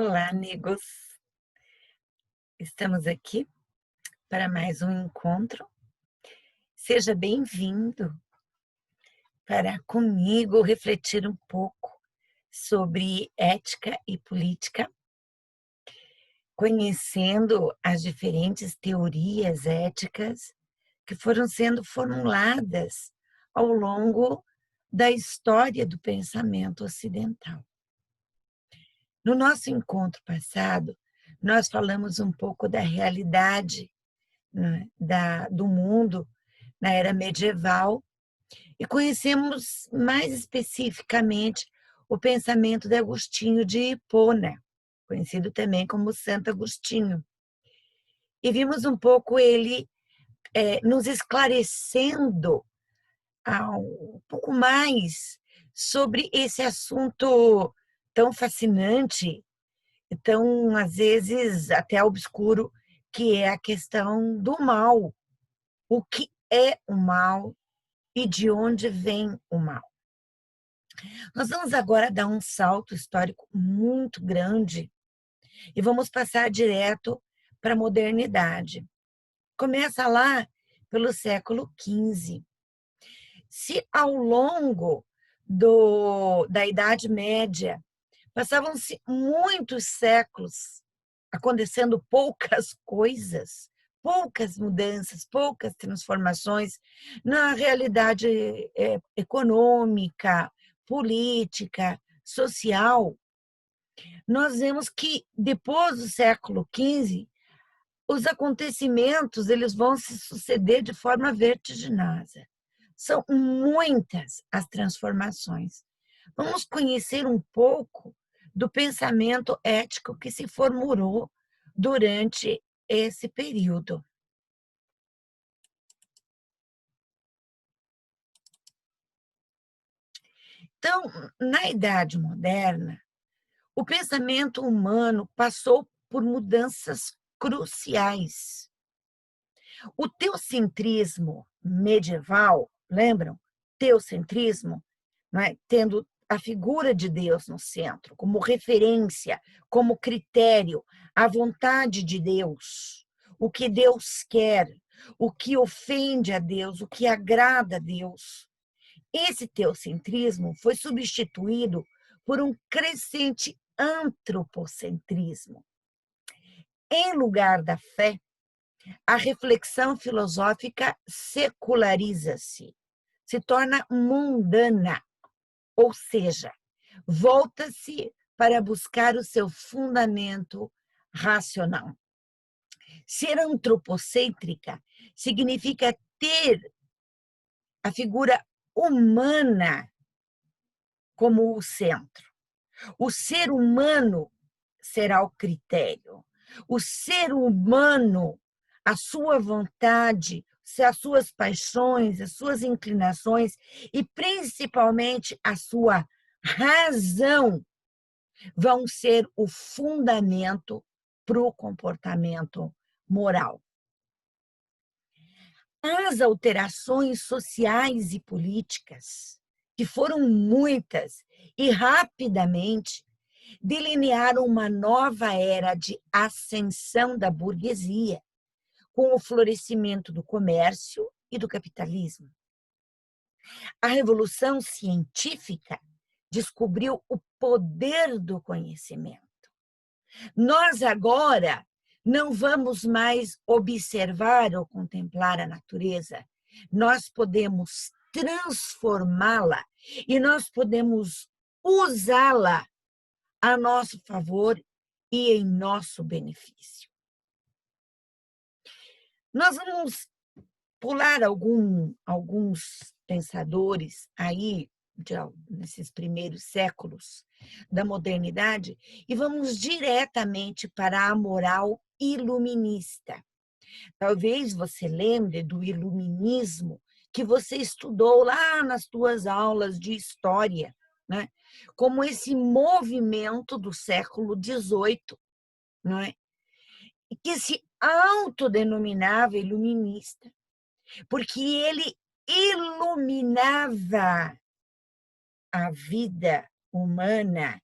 Olá, amigos. Estamos aqui para mais um encontro. Seja bem-vindo para comigo refletir um pouco sobre ética e política, conhecendo as diferentes teorias éticas que foram sendo formuladas ao longo da história do pensamento ocidental. No nosso encontro passado, nós falamos um pouco da realidade, né, do mundo na era medieval e conhecemos mais especificamente o pensamento de Agostinho de Hipona, conhecido também como Santo Agostinho. E vimos um pouco ele nos esclarecendo um pouco mais sobre esse assunto tão fascinante, tão, às vezes, até obscuro, que é a questão do mal. O que é o mal e de onde vem o mal? Nós vamos agora dar um salto histórico muito grande e vamos passar direto para a modernidade. Começa lá pelo século XV. Se ao longo da Idade Média passavam-se muitos séculos acontecendo poucas coisas, poucas mudanças, poucas transformações na realidade econômica, política, social, nós vemos que depois do século XV, os acontecimentos eles vão se suceder de forma vertiginosa. São muitas as transformações. Vamos conhecer um pouco do pensamento ético que se formulou durante esse período. Então, na Idade Moderna, o pensamento humano passou por mudanças cruciais. O teocentrismo medieval, lembram? Teocentrismo, não é? Tendo a figura de Deus no centro, como referência, como critério, a vontade de Deus, o que Deus quer, o que ofende a Deus, o que agrada a Deus. Esse teocentrismo foi substituído por um crescente antropocentrismo. Em lugar da fé, a reflexão filosófica seculariza-se, se torna mundana, ou seja, volta-se para buscar o seu fundamento racional. Ser antropocêntrica significa ter a figura humana como o centro. O ser humano será o critério. O ser humano, a sua vontade, as suas paixões, as suas inclinações e principalmente a sua razão vão ser o fundamento para o comportamento moral. As alterações sociais e políticas, que foram muitas e rapidamente, delinearam uma nova era de ascensão da burguesia, com o florescimento do comércio e do capitalismo. A revolução científica descobriu o poder do conhecimento. Nós agora não vamos mais observar ou contemplar a natureza, nós podemos transformá-la e nós podemos usá-la a nosso favor e em nosso benefício. Nós vamos pular alguns pensadores aí, nesses primeiros séculos da modernidade, e vamos diretamente para a moral iluminista. Talvez você lembre do iluminismo que você estudou lá nas suas aulas de história, né? Como esse movimento do século XVIII, não é? Que se autodenominava iluminista, porque ele iluminava a vida humana,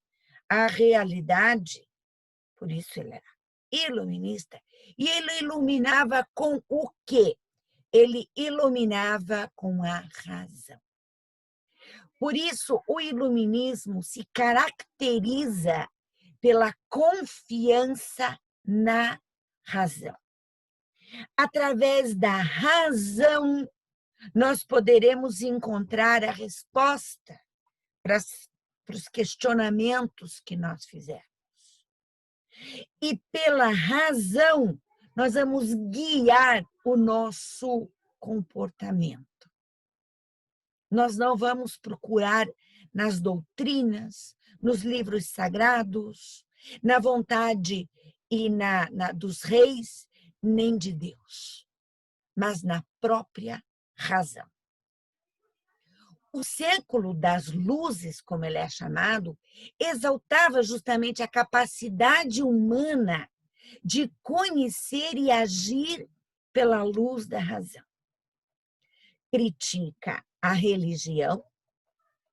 a realidade, por isso ele era iluminista, e ele iluminava com o quê? Ele iluminava com a razão. Por isso, o iluminismo se caracteriza pela confiança na razão. Através da razão, nós poderemos encontrar a resposta para os questionamentos que nós fizemos. E pela razão, nós vamos guiar o nosso comportamento. Nós não vamos procurar nas doutrinas, nos livros sagrados, na vontade e dos reis, nem de Deus, mas na própria razão. O século das luzes, como ele é chamado, exaltava justamente a capacidade humana de conhecer e agir pela luz da razão. Critica a religião,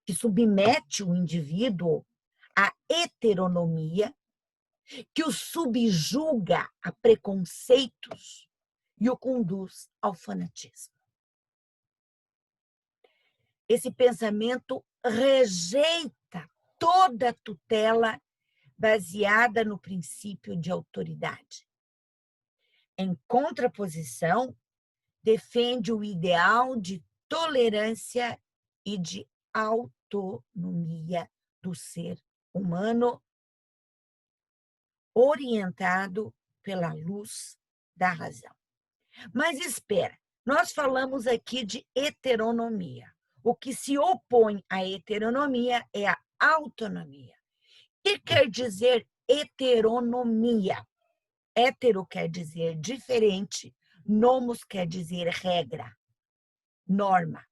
que submete o indivíduo à heteronomia, que o subjuga a preconceitos e o conduz ao fanatismo. Esse pensamento rejeita toda tutela baseada no princípio de autoridade. Em contraposição, defende o ideal de tolerância e de autonomia do ser humano, orientado pela luz da razão. Mas espera, nós falamos aqui de heteronomia. O que se opõe à heteronomia é a autonomia. O que quer dizer heteronomia? Hétero quer dizer diferente, nomos quer dizer regra, norma.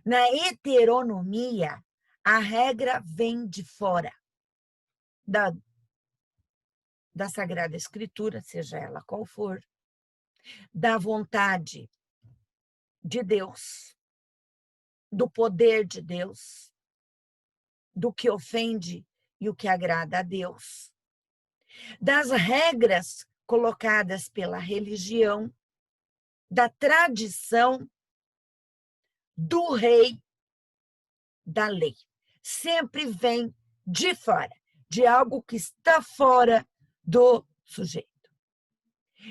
Na heteronomia, a regra vem de fora da Sagrada Escritura, seja ela qual for, da vontade de Deus, do poder de Deus, do que ofende e o que agrada a Deus, das regras colocadas pela religião, da tradição, do rei, da lei. Sempre vem de fora, de algo que está fora do sujeito.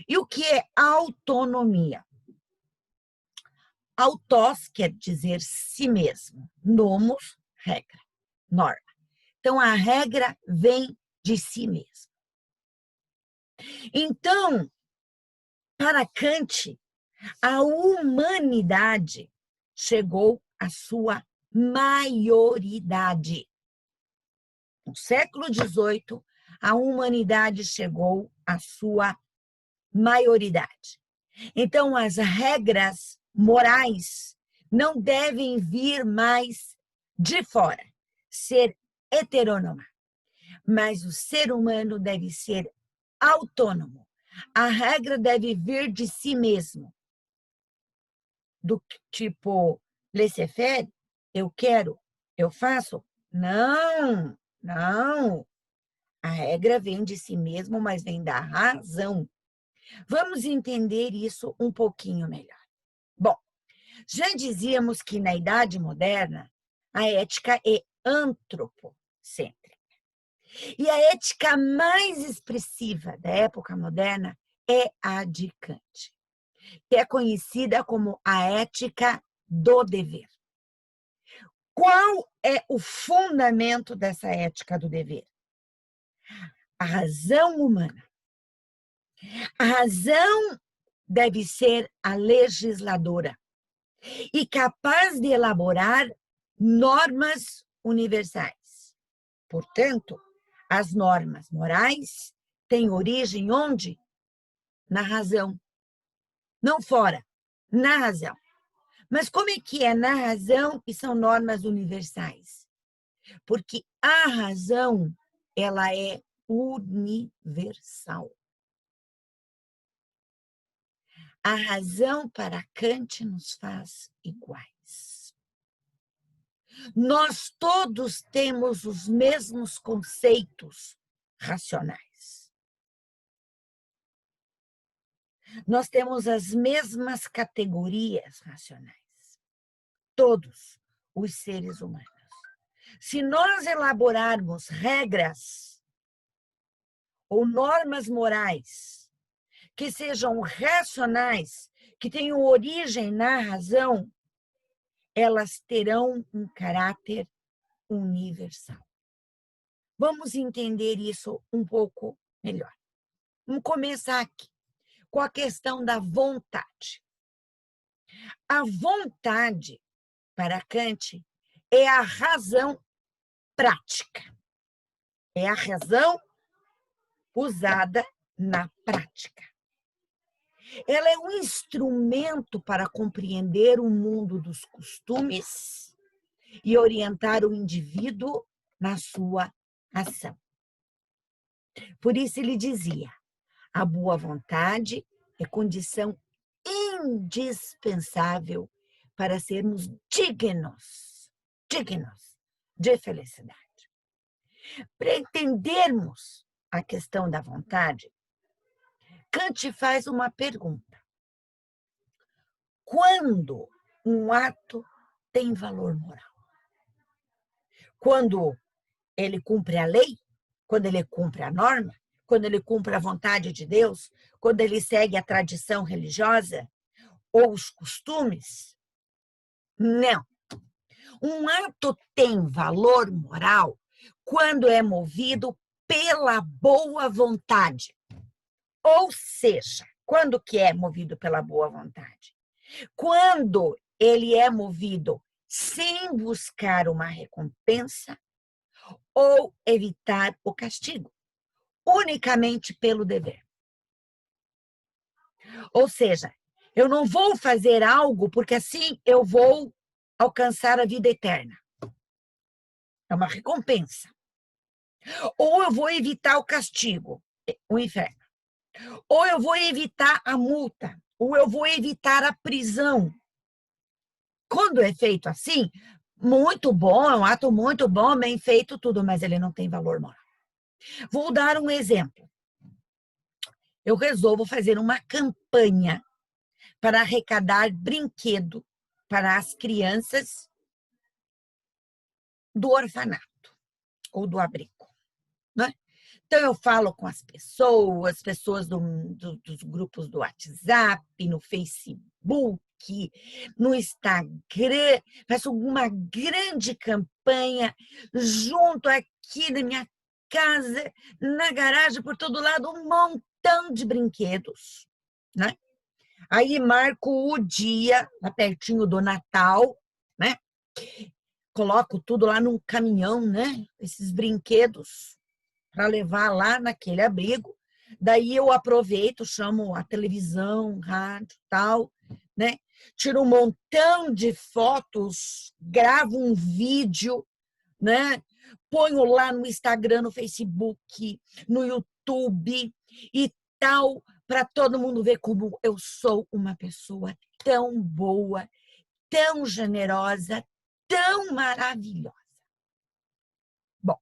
E o que é autonomia? Autós quer dizer si mesmo, nomos, regra, norma. Então, a regra vem de si mesmo. Então, para Kant, a humanidade chegou à sua maioridade. No século XVIII, a humanidade chegou à sua maioridade. Então, as regras morais não devem vir mais de fora, ser heterônoma. Mas o ser humano deve ser autônomo. A regra deve vir de si mesmo. Do tipo, laissez-faire, eu quero, eu faço. Não, não. A regra vem de si mesmo, mas vem da razão. Vamos entender isso um pouquinho melhor. Bom, já dizíamos que na Idade Moderna, a ética é antropocêntrica. E a ética mais expressiva da época moderna é a de Kant, que é conhecida como a ética do dever. Qual é o fundamento dessa ética do dever? A razão humana. A razão deve ser a legisladora e capaz de elaborar normas universais. Portanto, as normas morais têm origem onde? Na razão. Não fora, na razão. Mas como é que é na razão e são normas universais? Porque a razão, ela é universal. A razão para Kant nos faz iguais. Nós todos temos os mesmos conceitos racionais. Nós temos as mesmas categorias racionais, todos os seres humanos. Se nós elaborarmos regras ou normas morais que sejam racionais, que tenham origem na razão, elas terão um caráter universal. Vamos entender isso um pouco melhor. Vamos começar aqui com a questão da vontade. A vontade, para Kant, é a razão prática. É a razão usada na prática. Ela é um instrumento para compreender o mundo dos costumes e orientar o indivíduo na sua ação. Por isso ele dizia: a boa vontade é condição indispensável para sermos dignos de felicidade. Para entendermos a questão da vontade, Kant faz uma pergunta: quando um ato tem valor moral? Quando ele cumpre a lei? Quando ele cumpre a norma? Quando ele cumpre a vontade de Deus? Quando ele segue a tradição religiosa ou os costumes? Não. Um ato tem valor moral quando é movido pela boa vontade. Ou seja, quando que é movido pela boa vontade? Quando ele é movido sem buscar uma recompensa ou evitar o castigo, unicamente pelo dever. Ou seja, eu não vou fazer algo porque assim eu vou alcançar a vida eterna. É uma recompensa. Ou eu vou evitar o castigo, o inferno. Ou eu vou evitar a multa, ou eu vou evitar a prisão. Quando é feito assim, muito bom, é um ato muito bom, bem feito tudo, mas ele não tem valor moral. Vou dar um exemplo. Eu resolvo fazer uma campanha para arrecadar brinquedo para as crianças do orfanato ou do abrigo, né? Então, eu falo com as pessoas dos grupos do WhatsApp, no Facebook, no Instagram, faço uma grande campanha junto aqui na minha casa, na garagem, por todo lado, um montão de brinquedos, né? Aí marco o dia, lá pertinho do Natal, né? Coloco tudo lá num caminhão, né? Esses brinquedos para levar lá naquele abrigo. Daí eu aproveito, chamo a televisão, rádio, tal, né? Tiro um montão de fotos, gravo um vídeo, né? Ponho lá no Instagram, no Facebook, no YouTube e tal, para todo mundo ver como eu sou uma pessoa tão boa, tão generosa, tão maravilhosa. Bom,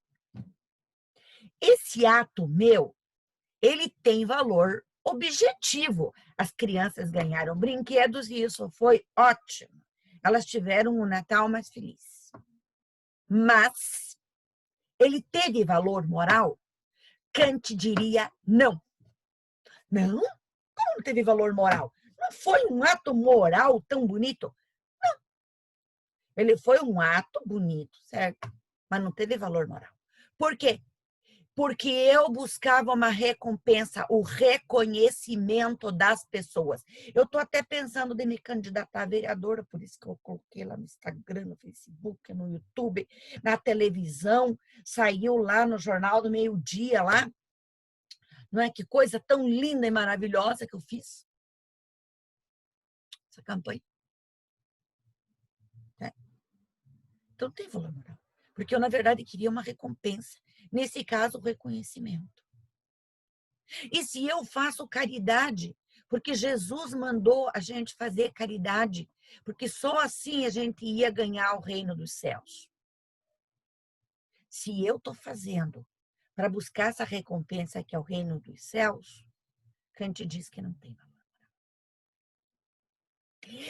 esse ato meu, ele tem valor objetivo. As crianças ganharam brinquedos e isso foi ótimo. Elas tiveram um Natal mais feliz. Mas ele teve valor moral? Kant diria não. Não? Como não teve valor moral? Não foi um ato moral tão bonito? Não. Ele foi um ato bonito, certo? Mas não teve valor moral. Por quê? Porque eu buscava uma recompensa, o reconhecimento das pessoas. Eu estou até pensando em me candidatar a vereadora, por isso que eu coloquei lá no Instagram, no Facebook, no YouTube, na televisão, saiu lá no Jornal do Meio-Dia, lá. Não é? Que coisa tão linda e maravilhosa que eu fiz. Essa campanha. Né? Então, não tem valor moral. Porque eu, na verdade, queria uma recompensa. Nesse caso, o reconhecimento. E se eu faço caridade, porque Jesus mandou a gente fazer caridade, porque só assim a gente ia ganhar o reino dos céus. Se eu estou fazendo para buscar essa recompensa que é o reino dos céus, Kant diz que não tem valor.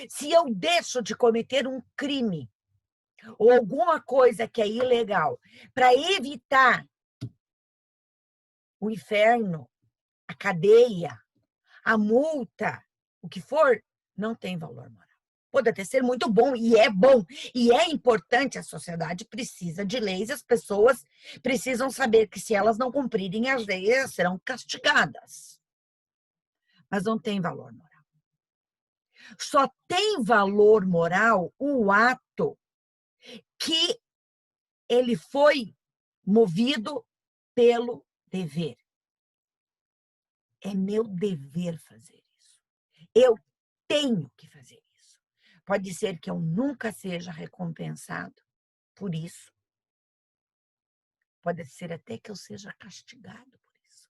Se eu deixo de cometer um crime ou alguma coisa que é ilegal para evitar o inferno, a cadeia, a multa, o que for, não tem valor moral. Pode até ser muito bom, e é importante, a sociedade precisa de leis, as pessoas precisam saber que se elas não cumprirem as leis, elas serão castigadas. Mas não tem valor moral. Só tem valor moral o ato que ele foi movido pelo dever. É meu dever fazer isso. Eu tenho que fazer isso. Pode ser que eu nunca seja recompensado por isso. Pode ser até que eu seja castigado por isso.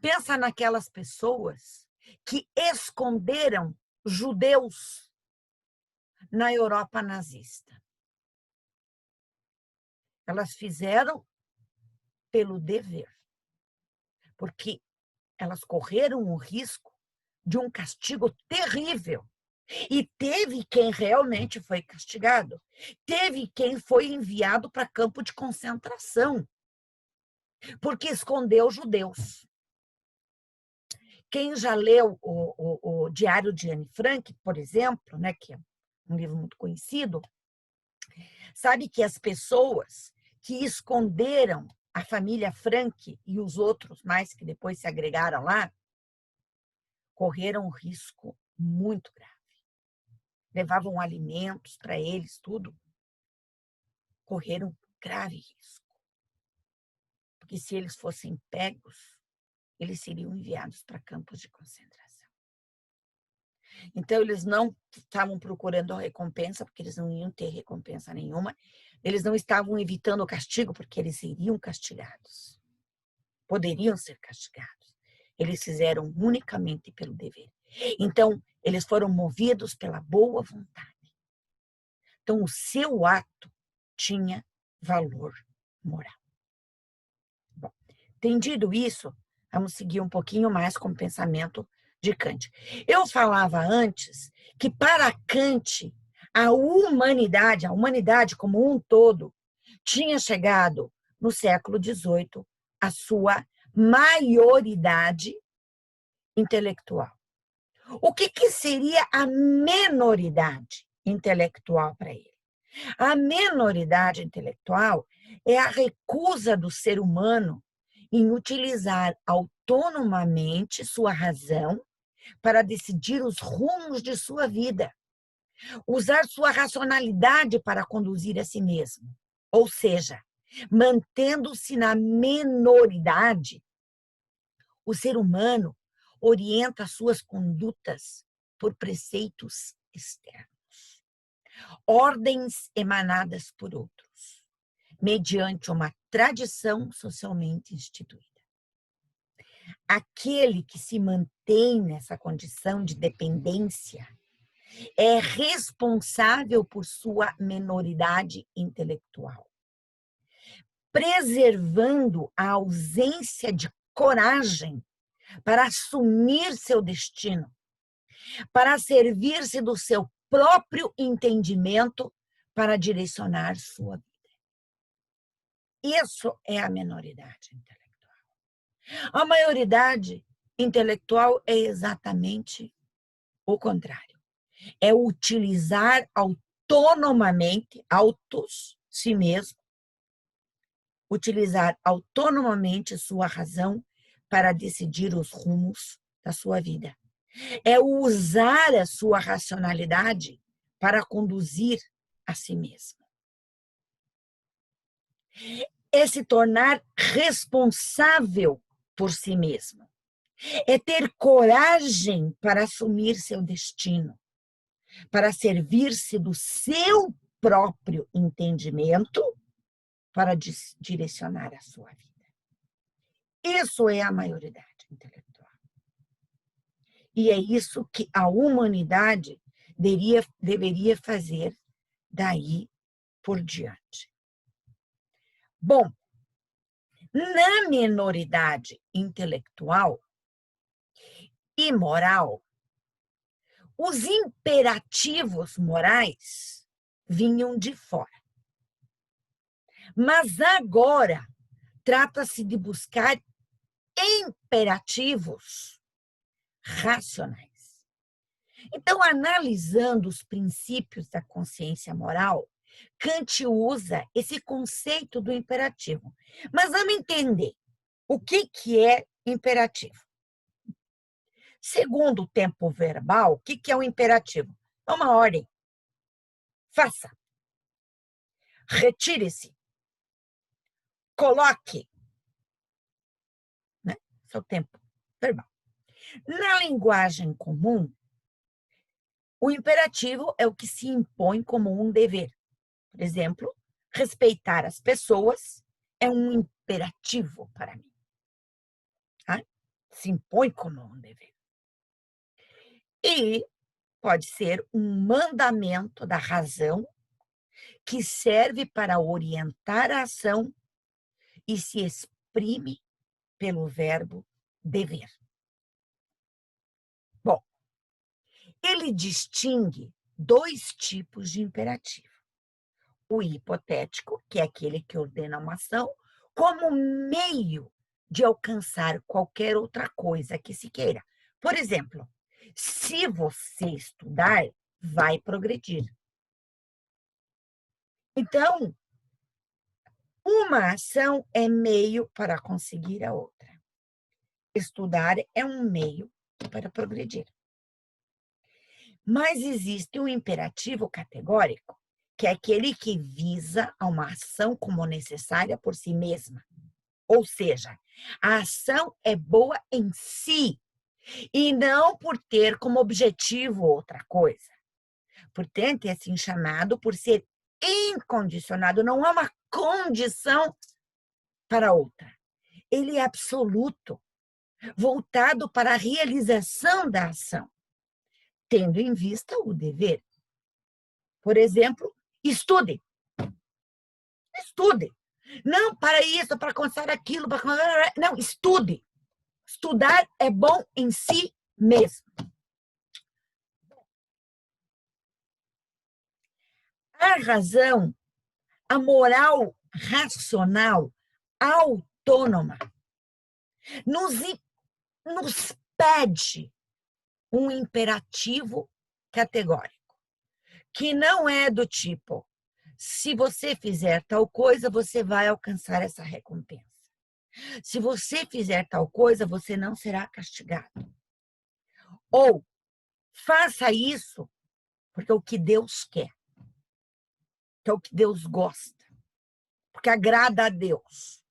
Pensa naquelas pessoas que esconderam judeus na Europa nazista. Elas fizeram pelo dever, porque elas correram o risco de um castigo terrível. E teve quem realmente foi castigado. Teve quem foi enviado para campo de concentração, porque escondeu judeus. Quem já leu o Diário de Anne Frank, por exemplo, né, que é um livro muito conhecido, sabe que as pessoas que esconderam a família Frank e os outros mais que depois se agregaram lá, correram um risco muito grave. Levavam alimentos para eles, tudo. Correram grave risco. Porque se eles fossem pegos, eles seriam enviados para campos de concentração. Então, eles não estavam procurando a recompensa, porque eles não iam ter recompensa nenhuma. Eles não estavam evitando o castigo, porque eles seriam castigados. Poderiam ser castigados. Eles fizeram unicamente pelo dever. Então, eles foram movidos pela boa vontade. Então, o seu ato tinha valor moral. Bom, entendido isso, vamos seguir um pouquinho mais com o pensamento de Kant. Eu falava antes que para Kant, a humanidade como um todo, tinha chegado no século XVIII à sua maioridade intelectual. O que seria a menoridade intelectual para ele? A menoridade intelectual é a recusa do ser humano em utilizar autonomamente sua razão para decidir os rumos de sua vida, usar sua racionalidade para conduzir a si mesmo. Ou seja, mantendo-se na menoridade, o ser humano orienta suas condutas por preceitos externos, ordens emanadas por outros, mediante uma tradição socialmente instituída. Aquele que se mantém nessa condição de dependência é responsável por sua menoridade intelectual, preservando a ausência de coragem para assumir seu destino, para servir-se do seu próprio entendimento para direcionar sua vida. Isso é a menoridade intelectual. A maioridade intelectual é exatamente o contrário. É utilizar autonomamente, si mesmo, utilizar autonomamente sua razão para decidir os rumos da sua vida. É usar a sua racionalidade para conduzir a si mesmo. É se tornar responsável por si mesmo. É ter coragem para assumir seu destino, para servir-se do seu próprio entendimento para direcionar a sua vida. Isso é a maioridade intelectual. E é isso que a humanidade deveria fazer daí por diante. Bom, na minoridade intelectual e moral, Os imperativos morais vinham de fora. Mas agora trata-se de buscar imperativos racionais. Então, analisando os princípios da consciência moral, Kant usa esse conceito do imperativo. Mas vamos entender o que é imperativo. Segundo o tempo verbal, o que é o imperativo? É uma ordem. Faça. Retire-se. Coloque. Né? Esse é o tempo verbal. Na linguagem comum, o imperativo é o que se impõe como um dever. Por exemplo, respeitar as pessoas é um imperativo para mim. Tá? Se impõe como um dever. E pode ser um mandamento da razão que serve para orientar a ação e se exprime pelo verbo dever. Bom, ele distingue dois tipos de imperativo. O hipotético, que é aquele que ordena uma ação, como meio de alcançar qualquer outra coisa que se queira. Por exemplo, se você estudar, vai progredir. Então, uma ação é meio para conseguir a outra. Estudar é um meio para progredir. Mas existe um imperativo categórico, que é aquele que visa a uma ação como necessária por si mesma. Ou seja, a ação é boa em si e não por ter como objetivo outra coisa. Portanto, é assim chamado por ser incondicionado, não há uma condição para outra. Ele é absoluto, voltado para a realização da ação, tendo em vista o dever. Por exemplo, estude. Estude. Não para isso, para alcançar aquilo, para... Não, estude. Estudar é bom em si mesmo. A razão, a moral racional, autônoma, nos pede um imperativo categórico, que não é do tipo, se você fizer tal coisa, você vai alcançar essa recompensa. Se você fizer tal coisa, você não será castigado. Ou, faça isso porque é o que Deus quer, que é o que Deus gosta, porque agrada a Deus,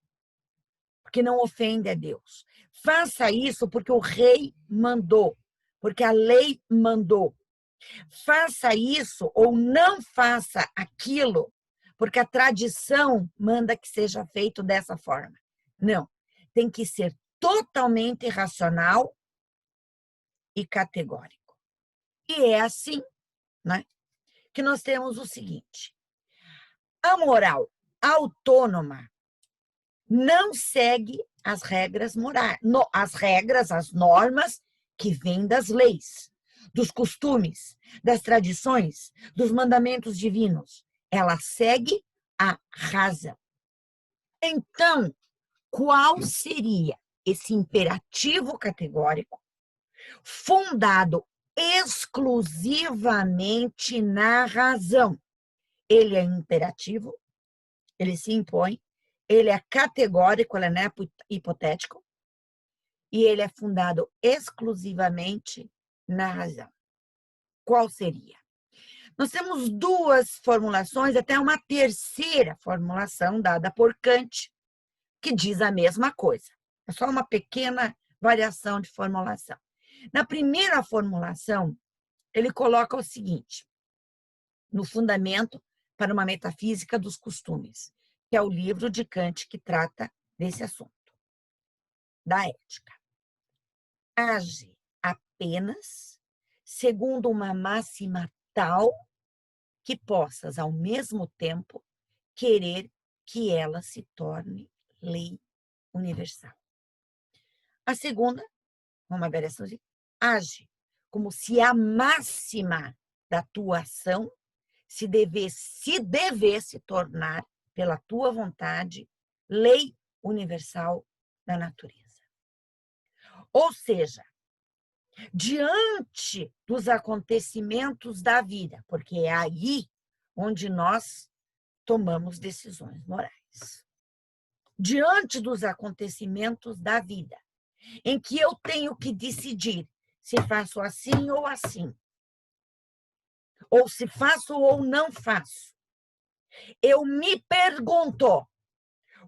porque não ofende a Deus. Faça isso porque o rei mandou, porque a lei mandou. Faça isso ou não faça aquilo, porque a tradição manda que seja feito dessa forma. Não, tem que ser totalmente racional e categórico. E é assim, né, que nós temos o seguinte: a moral autônoma não segue as regras morais, as regras, as normas que vêm das leis, dos costumes, das tradições, dos mandamentos divinos. Ela segue a razão. Então, qual seria esse imperativo categórico fundado exclusivamente na razão? Ele é imperativo, ele se impõe, ele é categórico, ele não é hipotético, e ele é fundado exclusivamente na razão. Qual seria? Nós temos duas formulações, até uma terceira formulação dada por Kant, que diz a mesma coisa. É só uma pequena variação de formulação. Na primeira formulação, ele coloca o seguinte: no Fundamento para uma Metafísica dos Costumes, que é o livro de Kant que trata desse assunto, da ética. Age apenas segundo uma máxima tal que possas, ao mesmo tempo, querer que ela se torne lei universal. A segunda, uma variação de age como se a máxima da tua ação se devesse tornar, pela tua vontade, lei universal da natureza. Ou seja, diante dos acontecimentos da vida, porque é aí onde nós tomamos decisões morais. Diante dos acontecimentos da vida, em que eu tenho que decidir se faço assim ou assim, ou se faço ou não faço, eu me pergunto,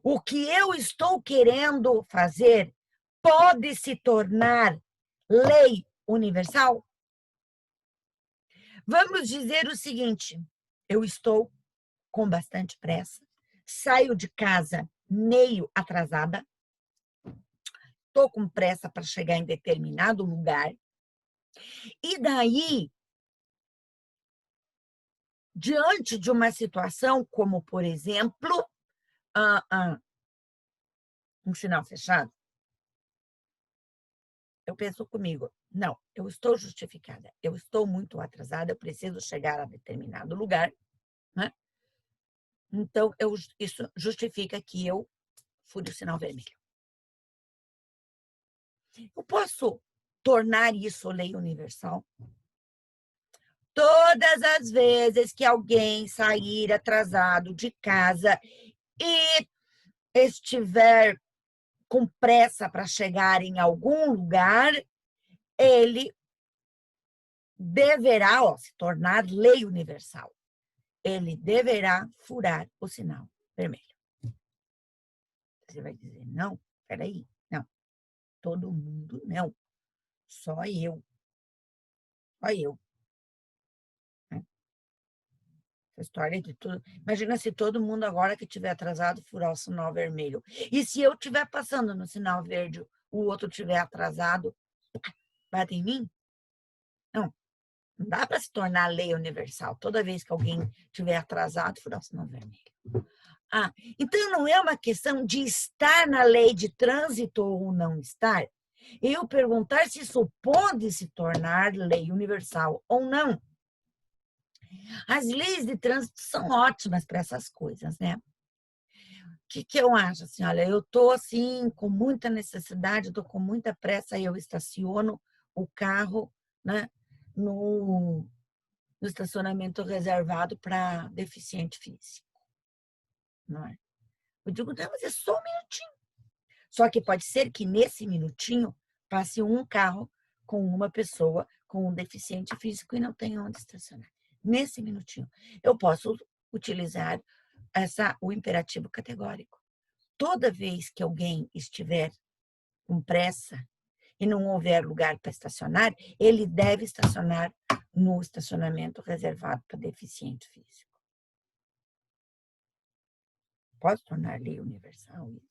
o que eu estou querendo fazer pode se tornar lei universal? Vamos dizer o seguinte, eu estou com bastante pressa, saio de casa meio atrasada, estou com pressa para chegar em determinado lugar, e daí, diante de uma situação como, por exemplo, um sinal fechado, eu penso comigo, não, eu estou justificada, eu estou muito atrasada, eu preciso chegar a determinado lugar, né? Então, isso justifica que eu fure o sinal vermelho. Eu posso tornar isso lei universal? Todas as vezes que alguém sair atrasado de casa e estiver com pressa para chegar em algum lugar, ele deverá se tornar lei universal. Ele deverá furar o sinal vermelho. Você vai dizer, não, peraí, não. Todo mundo não. Só eu. Só eu. Essa história de tudo. Imagina se todo mundo agora que estiver atrasado furar o sinal vermelho. E se eu estiver passando no sinal verde, o outro estiver atrasado, bate em mim? Não. Não dá para se tornar lei universal. Toda vez que alguém estiver atrasado, furar o sinal vermelho. Então não é uma questão de estar na lei de trânsito ou não estar. Eu perguntar se isso pode se tornar lei universal ou não. As leis de trânsito são ótimas para essas coisas, né? O que eu acho? Assim, olha, eu estou assim, com muita necessidade, estou com muita pressa, eu estaciono o carro, né, no estacionamento reservado para deficiente físico. Não é? Eu digo, não, mas é só um minutinho. Só que pode ser que nesse minutinho passe um carro com uma pessoa com um deficiente físico e não tenha onde estacionar. Nesse minutinho, eu posso utilizar o imperativo categórico. Toda vez que alguém estiver com pressa e não houver lugar para estacionar, ele deve estacionar no estacionamento reservado para deficiente físico. Pode tornar lei universal isso?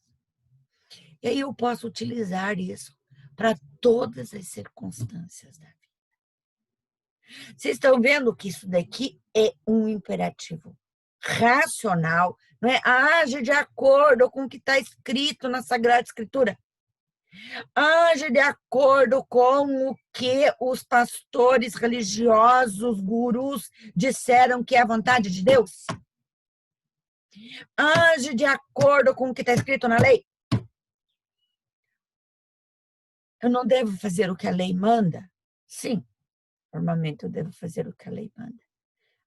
E aí eu posso utilizar isso para todas as circunstâncias da vida. Vocês estão vendo que isso daqui é um imperativo racional, não é? Age de acordo com o que está escrito na Sagrada Escritura. Age de acordo com o que os pastores religiosos, gurus, disseram que é a vontade de Deus. Age de acordo com o que está escrito na lei. Eu não devo fazer o que a lei manda? Sim, normalmente eu devo fazer o que a lei manda.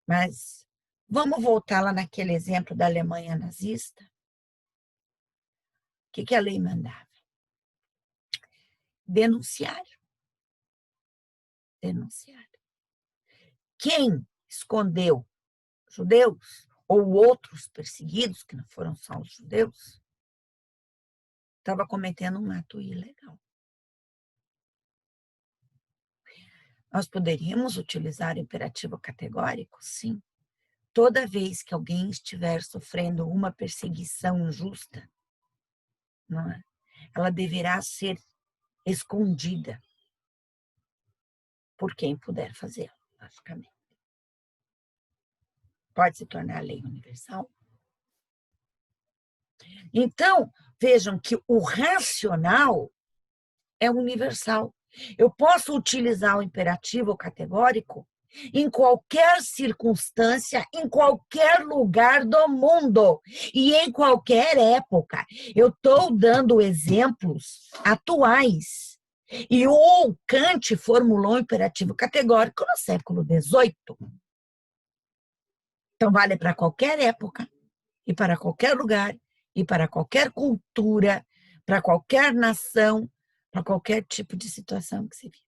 Mas vamos voltar lá naquele exemplo da Alemanha nazista? O que a lei mandava? Denunciar. Denunciar. Quem escondeu judeus ou outros perseguidos, que não foram só os judeus, estava cometendo um ato ilegal. Nós poderíamos utilizar o imperativo categórico? Sim. Toda vez que alguém estiver sofrendo uma perseguição injusta, não é? Ela deverá ser escondida por quem puder fazê-lo, logicamente. Pode se tornar lei universal? Então, vejam que o racional é universal. Eu posso utilizar o imperativo categórico em qualquer circunstância, em qualquer lugar do mundo e em qualquer época. Eu estou dando exemplos atuais. E o Kant formulou o imperativo categórico no século XVIII. Então, vale para qualquer época, e para qualquer lugar, e para qualquer cultura, para qualquer nação, para qualquer tipo de situação que se viva.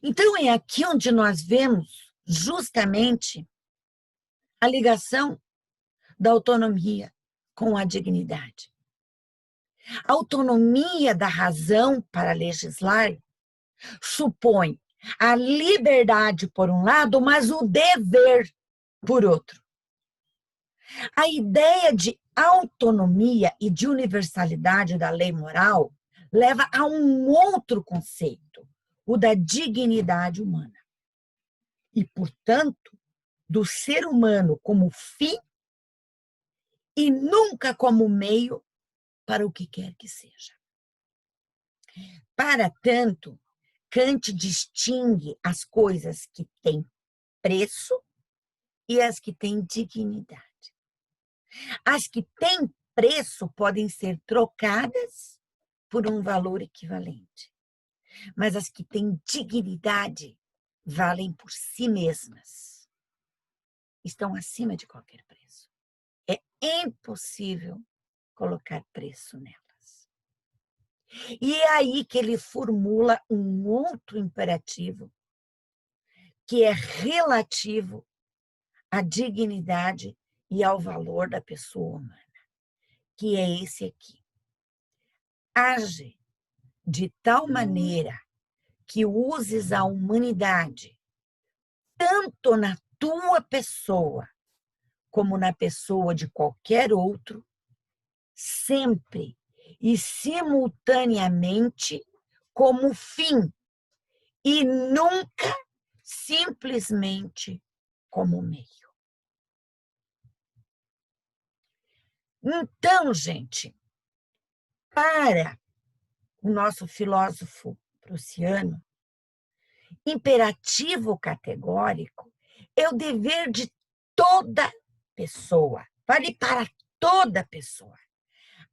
Então, é aqui onde nós vemos justamente a ligação da autonomia com a dignidade. A autonomia da razão para legislar supõe a liberdade por um lado, mas o dever por outro. A ideia de autonomia e de universalidade da lei moral leva a um outro conceito, o da dignidade humana. E, portanto, do ser humano como fim e nunca como meio para o que quer que seja. Para tanto, Kant distingue as coisas que têm preço e as que têm dignidade. As que têm preço podem ser trocadas por um valor equivalente, mas as que têm dignidade valem por si mesmas, estão acima de qualquer preço. É impossível colocar preço nelas. E é aí que ele formula um outro imperativo que é relativo à dignidade e ao valor da pessoa humana, que é esse aqui. Age de tal maneira que uses a humanidade tanto na tua pessoa como na pessoa de qualquer outro, sempre e simultaneamente como fim e nunca simplesmente como meio. Então, gente, para o nosso filósofo prussiano, imperativo categórico é o dever de toda pessoa, vale para toda pessoa,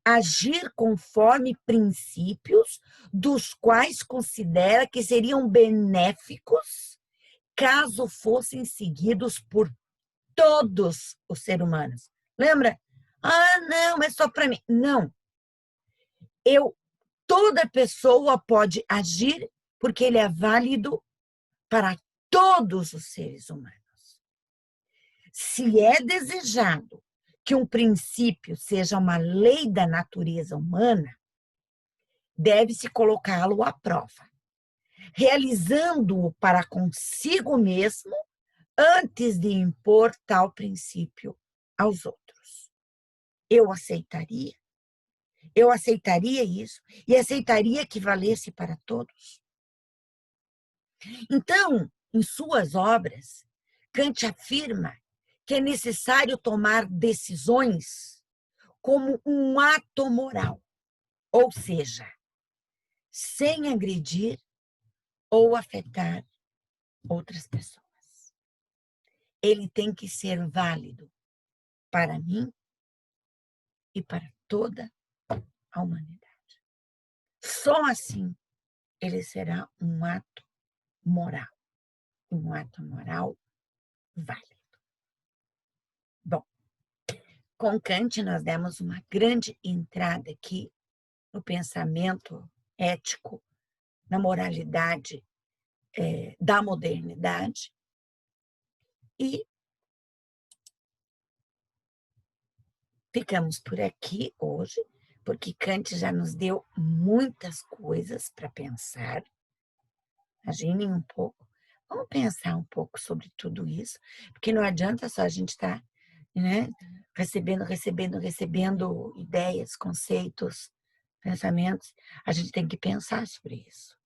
agir conforme princípios dos quais considera que seriam benéficos caso fossem seguidos por todos os seres humanos. Lembra? Ah, não, é só para mim. Não. Toda pessoa pode agir porque ele é válido para todos os seres humanos. Se é desejado que um princípio seja uma lei da natureza humana, deve-se colocá-lo à prova, realizando-o para consigo mesmo antes de impor tal princípio aos outros. Eu aceitaria isso e aceitaria que valesse para todos. Então, em suas obras, Kant afirma que é necessário tomar decisões como um ato moral, ou seja, sem agredir ou afetar outras pessoas. Ele tem que ser válido para mim e para toda a humanidade. Só assim ele será um ato moral, um ato moral válido. Bom, com Kant nós demos uma grande entrada aqui no pensamento ético, na moralidade da modernidade. E ficamos por aqui hoje, porque Kant já nos deu muitas coisas para pensar. Imaginem um pouco. Vamos pensar um pouco sobre tudo isso, porque não adianta só a gente estar, né, recebendo ideias, conceitos, pensamentos. A gente tem que pensar sobre isso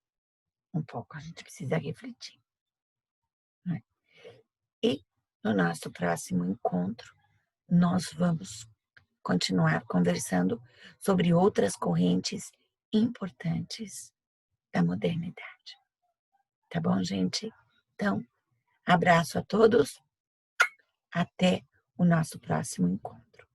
um pouco, a gente precisa refletir. Né? E no nosso próximo encontro, nós vamos continuar conversando sobre outras correntes importantes da modernidade. Tá bom, gente? Então, abraço a todos. Até o nosso próximo encontro.